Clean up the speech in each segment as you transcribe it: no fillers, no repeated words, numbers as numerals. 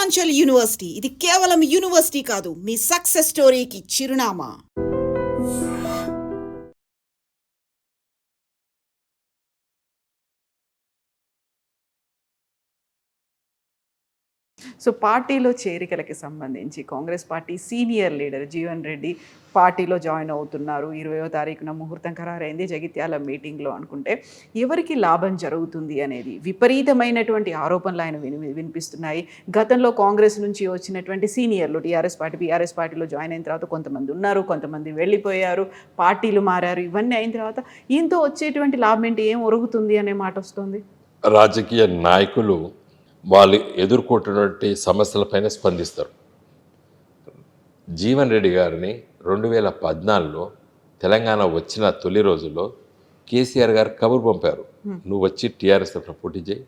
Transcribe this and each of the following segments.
Purvanchal university ఇది కేవలం university కాదు, మీ సక్సెస్ స్టోరీకి చిరునామా. సో పార్టీలో చేరికలకి సంబంధించి Congress party senior leader Jeevan Reddy పార్టీలో జాయిన్ అవుతున్నారు. 20వ తారీఖున ముహూర్తం ఖరారైంది జగిత్యాల మీటింగ్లో అనుకుంటే. ఎవరికి లాభం జరుగుతుంది అనేది విపరీతమైనటువంటి ఆరోపణలు ఆయన వినిపిస్తున్నాయి. గతంలో కాంగ్రెస్ నుంచి వచ్చినటువంటి సీనియర్లు టీఆర్ఎస్ పార్టీ బీఆర్ఎస్ పార్టీలో జాయిన్ అయిన తర్వాత కొంతమంది ఉన్నారు, కొంతమంది వెళ్ళిపోయారు, పార్టీలు మారారు. ఇవన్నీ అయిన తర్వాత ఈయనతో వచ్చేటువంటి లాభం ఏంటి, ఏం ఒరుగుతుంది అనే మాట వస్తుంది. రాజకీయ నాయకులు వాళ్ళు ఎదుర్కొంటున్నటువంటి సమస్యలపైన స్పందిస్తారు. జీవన్ రెడ్డి గారిని 2014లో తెలంగాణ వచ్చిన తొలి రోజుల్లో కేసీఆర్ గారు కబురు పంపారు, నువ్వు వచ్చి టీఆర్ఎస్ తరఫున పోటీ చేయి,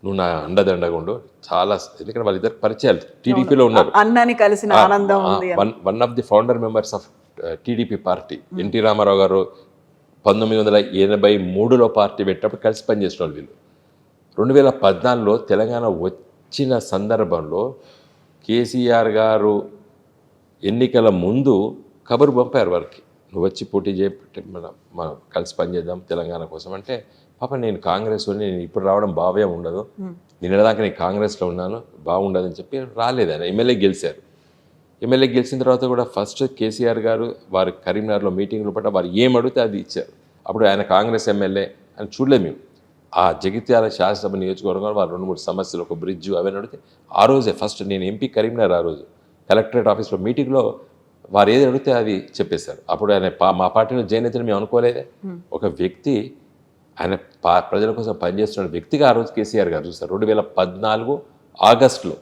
నువ్వు నా అండదండగా ఉండు. చాలా, ఎందుకంటే వాళ్ళిద్దరు పరిచయాలు టీడీపీలో ఉన్నారు. అన్నని కలిసిన ఆనందం ఉంది. One of the founder members of TDP party. NT Rama Rao గారు 1983లో పార్టీ పెట్టినప్పుడు కలిసి పనిచేసిన వాళ్ళు వీళ్ళు. 2014లో తెలంగాణ వచ్చిన సందర్భంలో కేసీఆర్ గారు ఎన్నికల ముందు కబురు పంపారు వారికి, నువ్వు వచ్చి పోటీ చేయ, మనం కలిసి పనిచేద్దాం తెలంగాణ కోసం. అంటే పాప నేను కాంగ్రెస్ నేను ఇప్పుడు రావడం భావ్యం ఉండదు, నిన్నదాకా నేను కాంగ్రెస్లో ఉన్నాను, బాగుండదని చెప్పి రాలేదు. ఆయన ఎమ్మెల్యే గెలిచారు. ఎమ్మెల్యే గెలిచిన తర్వాత కూడా ఫస్ట్ కేసీఆర్ గారు వారి కరీంనగర్లో మీటింగ్లో పట్ల వారు ఏం అడిగితే అది ఇచ్చారు. అప్పుడు ఆయన కాంగ్రెస్ ఎమ్మెల్యే అని చూడలేదు మేము. ఆ జగిత్యాల శాసనసభ నియోజకవర్గంలో వారు 2-3 సమస్యలు, ఒక బ్రిడ్జ్ అవన్నీ అడిగితే ఆ రోజే ఫస్ట్ నేను ఎంపీ కరీంనగర్, ఆ రోజు కలెక్టరేట్ ఆఫీస్లో మీటింగ్లో వారు ఏది అడిగితే అది చెప్పేశారు. అప్పుడు ఆయన మా పార్టీలో జాయిన్ అయితే మేము అనుకోలేదే. ఒక వ్యక్తి ఆయన ప్రజల కోసం పనిచేస్తున్న వ్యక్తిగా ఆ రోజు కేసీఆర్ గారు చూస్తారు. 2014 ఆగస్టులో,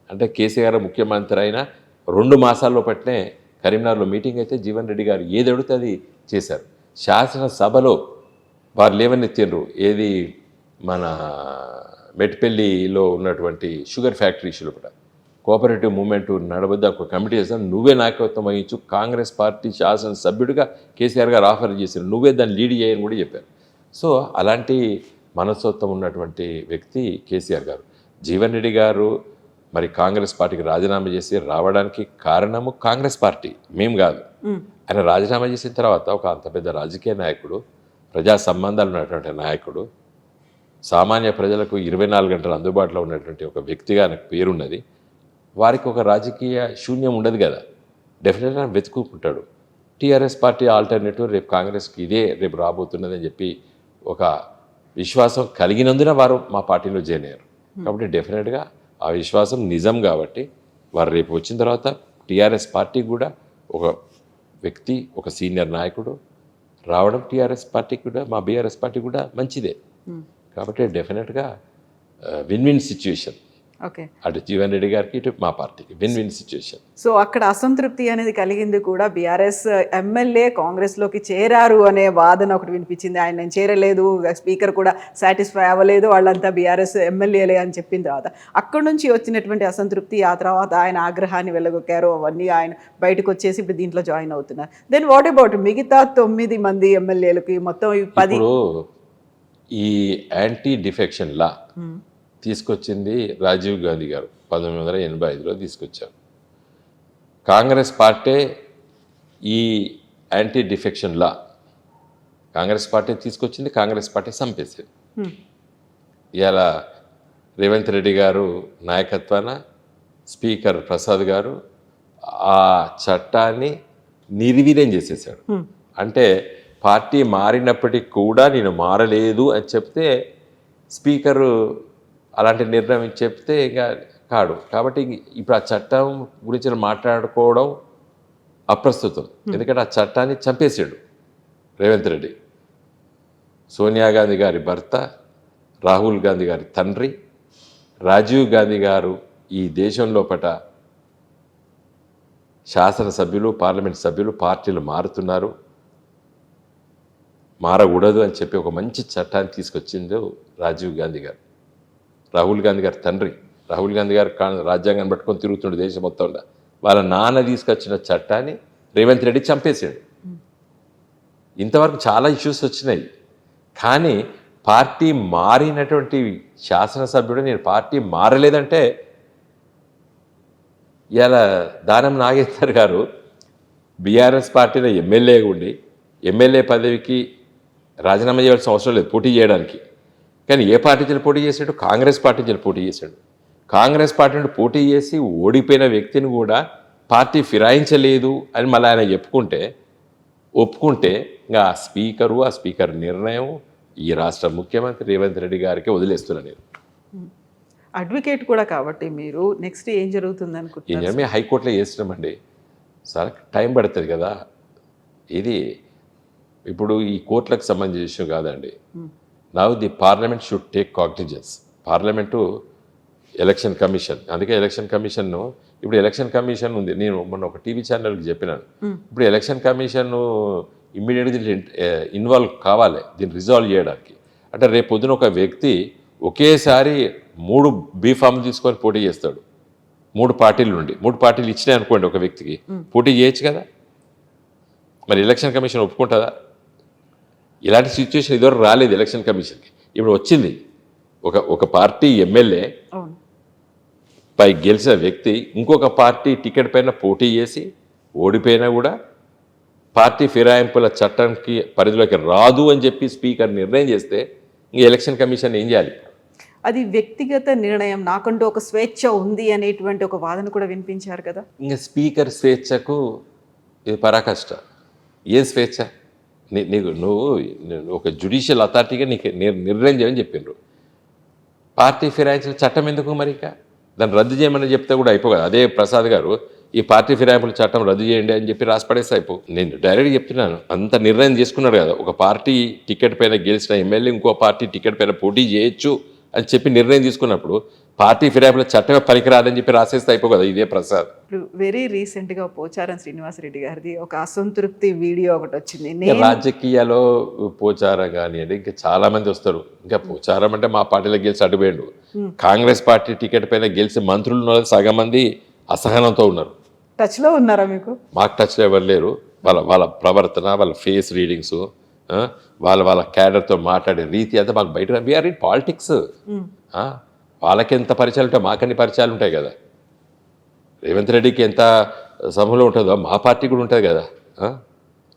అంటే కేసీఆర్ ముఖ్యమంత్రి అయిన 2 మాసాల్లో పట్టినే కరీంనగర్లో మీటింగ్ అయితే జీవన్ రెడ్డి గారు ఏది అడిగితే అది చేశారు. శాసనసభలో వారు లేవనెత్తిండ్రు, ఏది మన మెట్పల్లిలో ఉన్నటువంటి షుగర్ ఫ్యాక్టరీ ఇష్యూలో కూడా కోఆపరేటివ్ మూవ్మెంట్ నడవద్దు, ఒక కమిటీ చేస్తాను, నువ్వే నాయకత్వం వహించు, కాంగ్రెస్ పార్టీ శాసనసభ్యుడిగా కేసీఆర్ గారు ఆఫర్ చేశారు, నువ్వే దాన్ని లీడ్ చేయని కూడా చెప్పారు. సో అలాంటి మనస్తత్వం ఉన్నటువంటి వ్యక్తి కేసీఆర్ గారు. జీవన్ రెడ్డి గారు మరి కాంగ్రెస్ పార్టీకి రాజీనామా చేసి రావడానికి కారణము కాంగ్రెస్ పార్టీ, మేము కాదు. ఆయన రాజీనామా చేసిన తర్వాత ఒక అంత పెద్ద రాజకీయ నాయకుడు, ప్రజా సంబంధాలు ఉన్నటువంటి నాయకుడు, సామాన్య ప్రజలకు 24 గంటలు అందుబాటులో ఉన్నటువంటి ఒక వ్యక్తిగా ఆయనకు పేరున్నది. వారికి ఒక రాజకీయ శూన్యం ఉండదు కదా, డెఫినెట్గా వెతుక్కుంటాడు. టీఆర్ఎస్ పార్టీ ఆల్టర్నేటివ్ రేపు కాంగ్రెస్కి ఇదే రేపు రాబోతున్నదని చెప్పి ఒక విశ్వాసం కలిగినందున వారు మా పార్టీలో జాయిన్ అయ్యారు. కాబట్టి డెఫినెట్గా ఆ విశ్వాసం నిజం కాబట్టి వారు రేపు వచ్చిన తర్వాత టీఆర్ఎస్ పార్టీకి కూడా ఒక వ్యక్తి, ఒక సీనియర్ నాయకుడు రావడం టీఆర్ఎస్ పార్టీకి కూడా, మా బీఆర్ఎస్ పార్టీ కూడా మంచిదే. కాబట్టి డెఫినెట్గా విన్ విన్ సిచ్యువేషన్. ఓకే, అటు జీవన్ రెడ్డి గారికి ఇటు మా పార్టీకి విన్ విన్ సిచ్యువేషన్. సో అక్కడ అసంతృప్తి అనేది కలిగింది కూడా. బీఆర్ఎస్ ఎమ్మెల్యే కాంగ్రెస్లోకి చేరారు అనే వాదన ఒకటి వినిపించింది. ఆయన చేరలేదు, స్పీకర్ కూడా సాటిస్ఫై అవ్వలేదు, వాళ్ళంతా బీఆర్ఎస్ ఎమ్మెల్యేలే అని చెప్పిన తర్వాత అక్కడి నుంచి వచ్చినటువంటి అసంతృప్తి, ఆ తర్వాత ఆయన ఆగ్రహాన్ని వెళ్ళగొక్కారు, అవన్నీ ఆయన బయటకు వచ్చేసి ఇప్పుడు దీంట్లో జాయిన్ అవుతున్నారు. దెన్ వాట్ అబౌట్ మిగతా 9 మంది ఎమ్మెల్యేలకి మొత్తం 10? ఈ యాంటీ డిఫెక్షన్ లా తీసుకొచ్చింది రాజీవ్ గాంధీ గారు 1985లో తీసుకొచ్చారు. కాంగ్రెస్ పార్టీ ఈ anti defection law Congress party తీసుకొచ్చింది, కాంగ్రెస్ పార్టీ చంపేసింది. ఇలా రేవంత్ రెడ్డి గారు నాయకత్వాన స్పీకర్ ప్రసాద్ గారు ఆ చట్టాన్ని నిర్వీర్యం చేసేసాడు. అంటే పార్టీ మారినప్పటికీ కూడా నేను మారలేదు అని చెప్తే స్పీకరు అలాంటి నిర్ణయం చెప్తే ఇక కాడు. కాబట్టి ఇప్పుడు ఆ చట్టం గురించి మాట్లాడుకోవడం అప్రస్తుతం. ఎందుకంటే ఆ చట్టాన్ని చంపేసాడు రేవంత్ రెడ్డి. సోనియా గాంధీ గారి భర్త, రాహుల్ గాంధీ గారి తండ్రి, రాజీవ్ గాంధీ గారు ఈ దేశం లోపట శాసనసభ్యులు, పార్లమెంట్ సభ్యులు, పార్టీలు మారుతున్నారు, మారకూడదు అని చెప్పి ఒక మంచి చట్టాన్ని తీసుకొచ్చింది రాజీవ్ గాంధీ గారు. రాహుల్ గాంధీ గారి తండ్రి, రాహుల్ గాంధీ గారు రాజ్యాంగాన్ని పట్టుకొని తిరుగుతుండే దేశం మొత్తంలో. వాళ్ళ నాన్న తీసుకొచ్చిన చట్టాన్ని రేవంత్ రెడ్డి చంపేశాడు. ఇంతవరకు చాలా ఇష్యూస్ వచ్చినాయి. కానీ పార్టీ మారినటువంటి శాసనసభ్యుడు నేను పార్టీ మారలేదంటే ఇవాళ దానం నాగేశ్వర్ గారు బీఆర్ఎస్ పార్టీలో ఎమ్మెల్యేగా ఉండి ఎమ్మెల్యే పదవికి రాజీనామా చేయాల్సిన అవసరం లేదు పోటీ చేయడానికి. కానీ ఏ పార్టీ నుంచి పోటీ చేశాడు? కాంగ్రెస్ పార్టీ నుంచి పోటీ చేశాడు. కాంగ్రెస్ పార్టీ నుండి పోటీ చేసి ఓడిపోయిన వ్యక్తిని కూడా పార్టీ ఫిరాయించలేదు అని మళ్ళీ ఆయన ఒప్పుకుంటే ఇంకా ఆ స్పీకర్ నిర్ణయం ఈ రాష్ట్ర ముఖ్యమంత్రి రేవంత్ రెడ్డి గారికి వదిలేస్తున్నాను నేను. అడ్వకేట్ కూడా కాబట్టి మీరు నెక్స్ట్ ఏం జరుగుతుంది అనుకుంటున్నారు? మేము హైకోర్టులో చేస్తున్నామండి సార్, టైం పడుతుంది కదా. ఇది ఇప్పుడు ఈ కోర్టులకు సంబంధించిన విషయం కాదండి. Now the parliament should take cognizance. Parliament election commission, అందుకే ఎలక్షన్ కమిషన్ను ఇప్పుడు ఎలక్షన్ కమిషన్ ఉంది. నేను మొన్న ఒక టీవీ ఛానల్కి చెప్పినాను, ఇప్పుడు ఎలక్షన్ కమిషన్ ఇమ్మీడియట్గా దీన్ని ఇన్వాల్వ్ కావాలి దీన్ని రిజాల్వ్ చేయడానికి. అంటే రేపు పొద్దున ఒక వ్యక్తి ఒకేసారి 3 బీఫామ్లు తీసుకొని పోటీ చేస్తాడు 3 పార్టీల నుండి. 3 పార్టీలు ఇచ్చినాయి అనుకోండి ఒక వ్యక్తికి, పోటీ చేయొచ్చు కదా. మరి ఎలక్షన్ కమిషన్ ఒప్పుకుంటుందా? ఇలాంటి సిచ్యువేషన్ ఇదివరకు రాలేదు ఎలక్షన్ కమిషన్కి, ఇప్పుడు వచ్చింది. ఒక పార్టీ ఎమ్మెల్యే పై గెలిచిన వ్యక్తి ఇంకొక పార్టీ టికెట్ పైన పోటీ చేసి ఓడిపోయినా కూడా పార్టీ ఫిరాయింపుల చట్టానికి పరిధిలోకి రాదు అని చెప్పి స్పీకర్ నిర్ణయం చేస్తే ఇంక ఎలక్షన్ కమిషన్ ఏం చేయాలి? అది వ్యక్తిగత నిర్ణయం, నాకంటూ ఒక స్వేచ్ఛ ఉంది అనేటువంటి ఒక వాదన కూడా వినిపించారు కదా. ఇంకా స్పీకర్ స్వేచ్ఛకు ఇది పరాకాష్ట. ఏం స్వేచ్ఛ? నువ్వు ఒక జ్యుడిషియల్ అథారిటీగా నీకు నిర్ణయం చేయమని చెప్పిండ్రు. పార్టీ ఫిరాయించిన చట్టం ఎందుకు మరి? ఇక దాన్ని రద్దు చేయమని చెప్తే కూడా అయిపో కదా. అదే ప్రసాద్ గారు ఈ పార్టీ ఫిరాయింపుల చట్టం రద్దు చేయండి అని చెప్పి రాసి పడేస్తే అయిపో. నేను డైరెక్ట్గా చెప్తున్నాను, అంత నిర్ణయం చేసుకున్నాడు కదా. ఒక పార్టీ టికెట్ పైన గెలిచిన ఎమ్మెల్యే ఇంకో పార్టీ టికెట్ పైన పోటీ చేయొచ్చు అని చెప్పి నిర్ణయం తీసుకున్నప్పుడు పార్టీ ఫిరాయింపుల చట్టమే పనికిరాదని చెప్పి రాసేస్తే అయిపో కదా. ఇదే ప్రసాద్. ఇప్పుడు వెరీ రీసెంట్గా పోచారం శ్రీనివాసరెడ్డి గారిది ఒక అసంతృప్తి వీడియో ఒకటి వచ్చింది. రాజకీయాల్లో పోచారం కానివ్వండి, ఇంకా చాలా మంది వస్తారు. ఇంకా పోచారం అంటే మా పార్టీలో గెలిచి అడ్డుపోయిండు. కాంగ్రెస్ పార్టీ టికెట్ పైన గెలిచి మంత్రులు సగం మంది అసహనంతో ఉన్నారు. టచ్లో ఉన్నారా మీకు? మాకు టచ్లో ఎవరు లేరు. వాళ్ళ ప్రవర్తన, వాళ్ళ ఫేస్ రీడింగ్స్, వాళ్ళ క్యాడర్తో మాట్లాడే రీతి అంతా మాకు బయట. We are in politics. వాళ్ళకి ఎంత పరిచయాలు ఉంటాయి, మాకన్ని పరిచయాలు ఉంటాయి కదా. రేవంత్ రెడ్డికి ఎంత సమూహంలో ఉంటుందో మా పార్టీ కూడా ఉంటుంది కదా.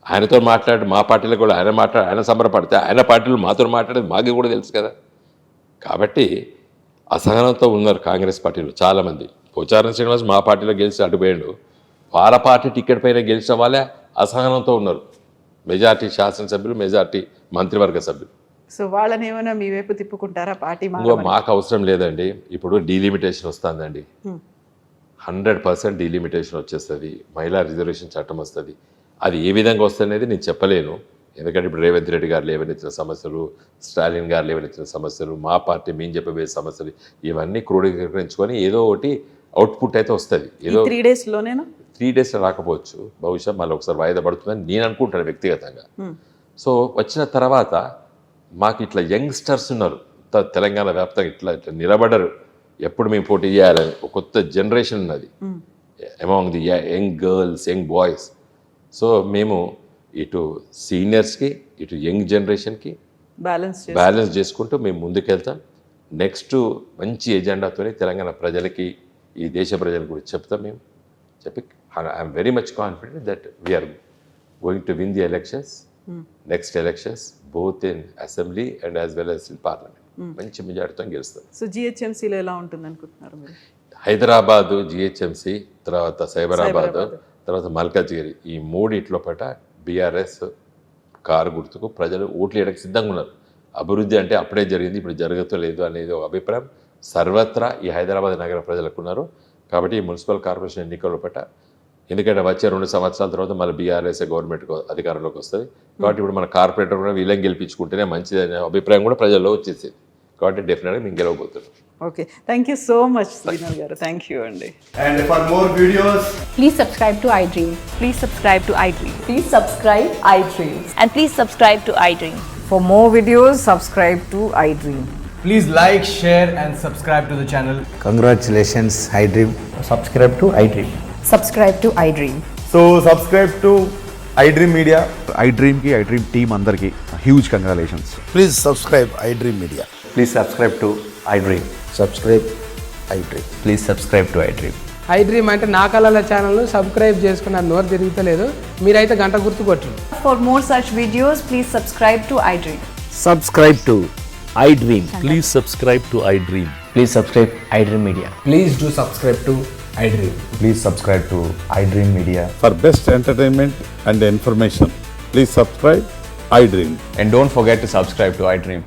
ఆయనతో మాట్లాడి మా పార్టీలో కూడా ఆయన సంబరపడితే ఆయన పార్టీలో మాతో మాట్లాడేది మాకు కూడా తెలుసు కదా. కాబట్టి అసహనంతో ఉన్నారు కాంగ్రెస్ పార్టీలో చాలామంది. పోచారం శ్రీనివాస్ మా పార్టీలో గెలిచి అడ్డుపోయాడు. వాళ్ళ పార్టీ టికెట్ పైన గెలిచిన వాళ్ళే అసహనంతో ఉన్నారు. మెజార్టీ శాసనసభ్యులు, మెజార్టీ మంత్రివర్గ సభ్యులు. సో వాళ్ళని ఏమైనా మీ వైపు తిప్పుకుంటారా పార్టీ? మాకు అవసరం లేదండి. ఇప్పుడు డీలిమిటేషన్ వస్తుందండి, 100% డీలిమిటేషన్ వచ్చేస్తుంది. మహిళా రిజర్వేషన్ చట్టం వస్తుంది. అది ఏ విధంగా వస్తుంది అనేది నేను చెప్పలేను. ఎందుకంటే ఇప్పుడు రేవంత్ రెడ్డి గారు లేవనెత్తిన సమస్యలు, స్టాలిన్ గారు లేవనెత్తిన సమస్యలు, మా పార్టీ మేము చెప్పబోయే సమస్యలు, ఇవన్నీ క్రోడీకరించుకొని ఏదో ఒకటి అవుట్పుట్ అయితే వస్తుంది. ఏదో 3 డేస్లోనేనా? 3 డేస్లో రాకపోవచ్చు, బహుశా మళ్ళీ ఒకసారి వాయిదా పడుతుందని నేను అనుకుంటాను వ్యక్తిగతంగా. సో వచ్చిన తర్వాత మాకు ఇట్లా యంగ్స్టర్స్ ఉన్నారు తెలంగాణ వ్యాప్తంగా, ఇట్లా నిలబడరు. ఎప్పుడు మేము పోటీ చేయాలని ఒక కొత్త జనరేషన్ ఉన్నది among the young girls, young boys. So మేము ఇటు సీనియర్స్కి ఇటు యంగ్ జనరేషన్కి బ్యాలెన్స్ చేసుకుంటూ మేము ముందుకెళ్తాం. నెక్స్ట్ మంచి ఎజెండాతోనే తెలంగాణ ప్రజలకి, ఈ దేశ ప్రజలకు కూడా చెప్తాం. మేము చెప్పి I'm very much confident that we are going to win the elections, next elections both in assembly and as well as in parliament. మంచి మెజార్టీతో గెలుస్తాం. సో జిహెచ్ఎంసీలో ఎలా ఉంటుంది అనుకుంటున్నారు మీరు? హైదరాబాదు, జిహెచ్ఎంసీ, తర్వాత సైబరాబాద్, తర్వాత మల్కాజ్గిరి, ఈ 3 పట బీఆర్ఎస్ కారు గుర్తుకు ప్రజలు ఓట్లు వేయడానికి సిద్ధంగా ఉన్నారు. అభివృద్ధి అంటే అప్పుడే జరిగింది, ఇప్పుడు జరగలేదు అనేది ఒక అభిప్రాయం సర్వత్రా ఈ హైదరాబాద్ నగర ప్రజలకు ఉన్నారు. కాబట్టి ఈ మున్సిపల్ కార్పొరేషన్ ఎన్నికల పట్ల, ఎందుకంటే వచ్చే 2 సంవత్సరాల తర్వాత మళ్ళీ బీఆర్ఎస్ గవర్నమెంట్ అధికారంలోకి వస్తుంది. కాబట్టి ఇప్పుడు మన కార్పొరేటర్ కూడా వీళ్ళని గెలిపించుకుంటేనే మంచిది అనే అభిప్రాయం కూడా ప్రజల్లో వచ్చేసింది. కాబట్టి డెఫినెట్గా మేము గెలవబోతున్నాం. Okay, thank you so much Srinath garu. Thank you అండి. And for more videos, please subscribe to iDream. Please subscribe to iDream. Please subscribe iDream. And please subscribe to iDream. For more videos, subscribe to iDream. please like, share and subscribe to the channel. Congratulations, iDream. Subscribe to iDream. Subscribe to iDream. So subscribe to iDream Media. iDream ki iDream team andarki huge congratulations. Please subscribe iDream Media. Please subscribe to iDream. Subscribe iDream. Please subscribe to iDream. I dream అంటే నా కళల ఛానల్ను subscribe చేసుకున్న నోరు తిరుగుతలేదు. మీరైతే గంట గుర్తు కొట్టండి. For more such videos, please subscribe to iDream. Subscribe to iDream. Please subscribe to iDream. Please subscribe iDream Media. Please do subscribe to iDream. Please subscribe to iDream Media. For best entertainment and information, please subscribe iDream. And don't forget to subscribe to iDream.